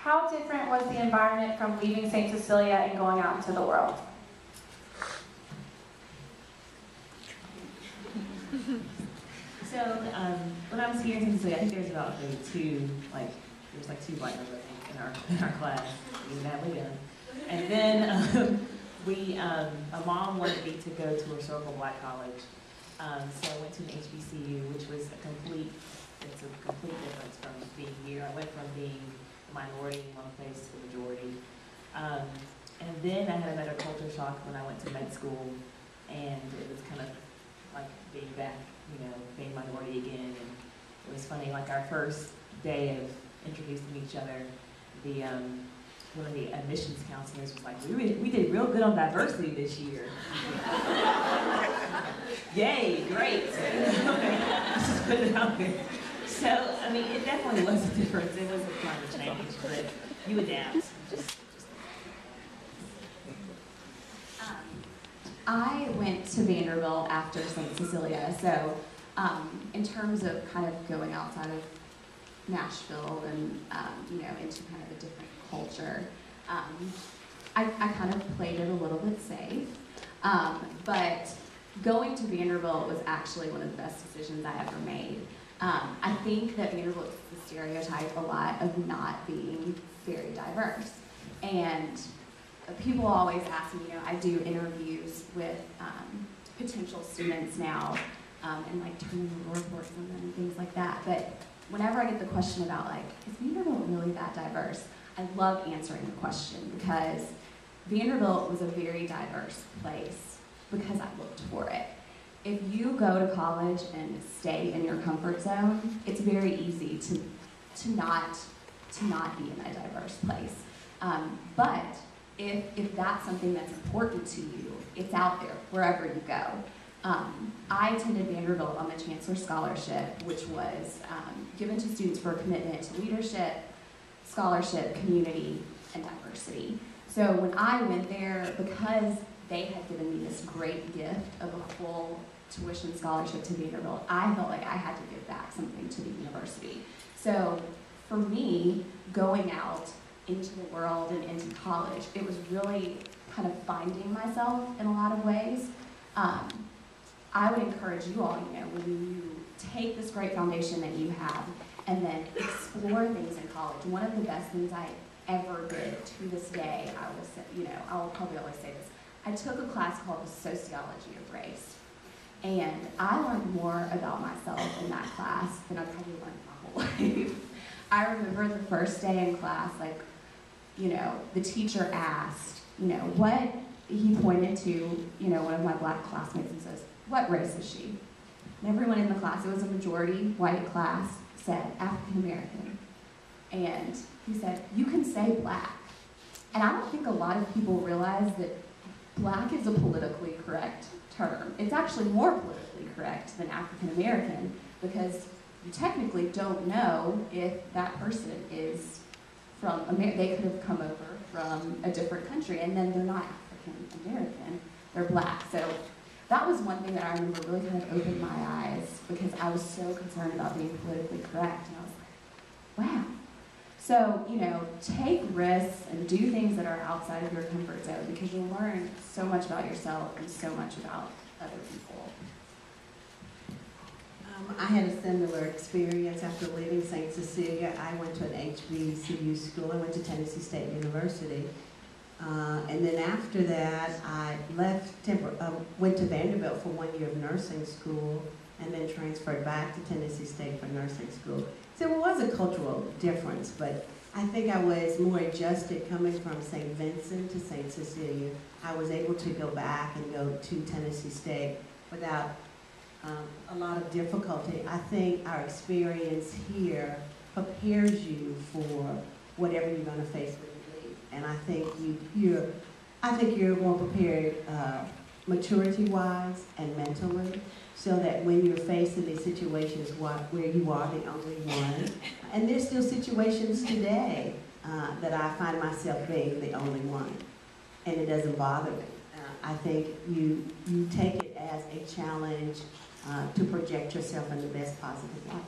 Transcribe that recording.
How different was the environment from leaving St. Cecilia and going out into the world? So when I was here in St. Cecilia, I think there's about two black girls I think in our class, even Edwina. And then a mom wanted me to go to a historical black college. So I went to an HBCU, which was a complete difference from being here. I went from being a minority in one place to the majority. And then I had another culture shock when I went to med school, and it was kind of like being back, being minority again. And it was funny, like our first day of introducing each other, one of the admissions counselors was like, we did real good on diversity this year. Yay, great. Let's just put it out there. So, I mean, it definitely was a difference. It was a climate change, but you adapt. I went to Vanderbilt after St. Cecilia, so in terms of kind of going outside of Nashville and into kind of a different culture, I kind of played it a little bit safe, but going to Vanderbilt was actually one of the best decisions I ever made. I think that Vanderbilt is the stereotype a lot of not being very diverse, and people always ask me, I do interviews with potential students now, and like turning in reports on them and things like that. But whenever I get the question about like, is Vanderbilt really that diverse? I love answering the question because Vanderbilt was a very diverse place because I looked for it. If you go to college and stay in your comfort zone, it's very easy to not be in a diverse place. But if that's something that's important to you, it's out there wherever you go. I attended Vanderbilt on the Chancellor Scholarship, which was given to students for a commitment to leadership, scholarship, community, and diversity. So when I went there, because they had given me this great gift of a full tuition scholarship to Vanderbilt, I felt like I had to give back something to the university. So for me, going out into the world and into college, it was really kind of finding myself in a lot of ways. I would encourage you all, when you take this great foundation that you have and then explore things in college. One of the best things I ever did to this day, I will say, I will probably always say this, I took a class called the Sociology of Race. And I learned more about myself in that class than I probably learned my whole life. I remember the first day in class, the teacher asked, what, he pointed to, one of my black classmates and says, what race is she? And everyone in the class, it was a majority white class, said African American. And he said, you can say black. And I don't think a lot of people realize that black is a politically correct term. It's actually more politically correct than African American because you technically don't know if that person is from America. They could have come over from a different country and then they're not African American, they're black. So that was one thing that I remember really kind of opened my eyes because I was so concerned about being politically correct, and I was like, wow. So, take risks and do things that are outside of your comfort zone because you'll learn so much about yourself and so much about other people. I had a similar experience after leaving St. Cecilia. I went to an HBCU school. I went to Tennessee State University. And then after that, I went to Vanderbilt for 1 year of nursing school and then transferred back to Tennessee State for nursing school. So it was a cultural difference, but I think I was more adjusted coming from St. Vincent to St. Cecilia. I was able to go back and go to Tennessee State without a lot of difficulty. I think our experience here prepares you for whatever you're going to face when you leave. And I think you're more prepared maturity-wise and mentally, so that when you're faced in these situations where you are the only one, and there's still situations today that I find myself being the only one, and it doesn't bother me. I think you take it as a challenge to project yourself in the best possible light.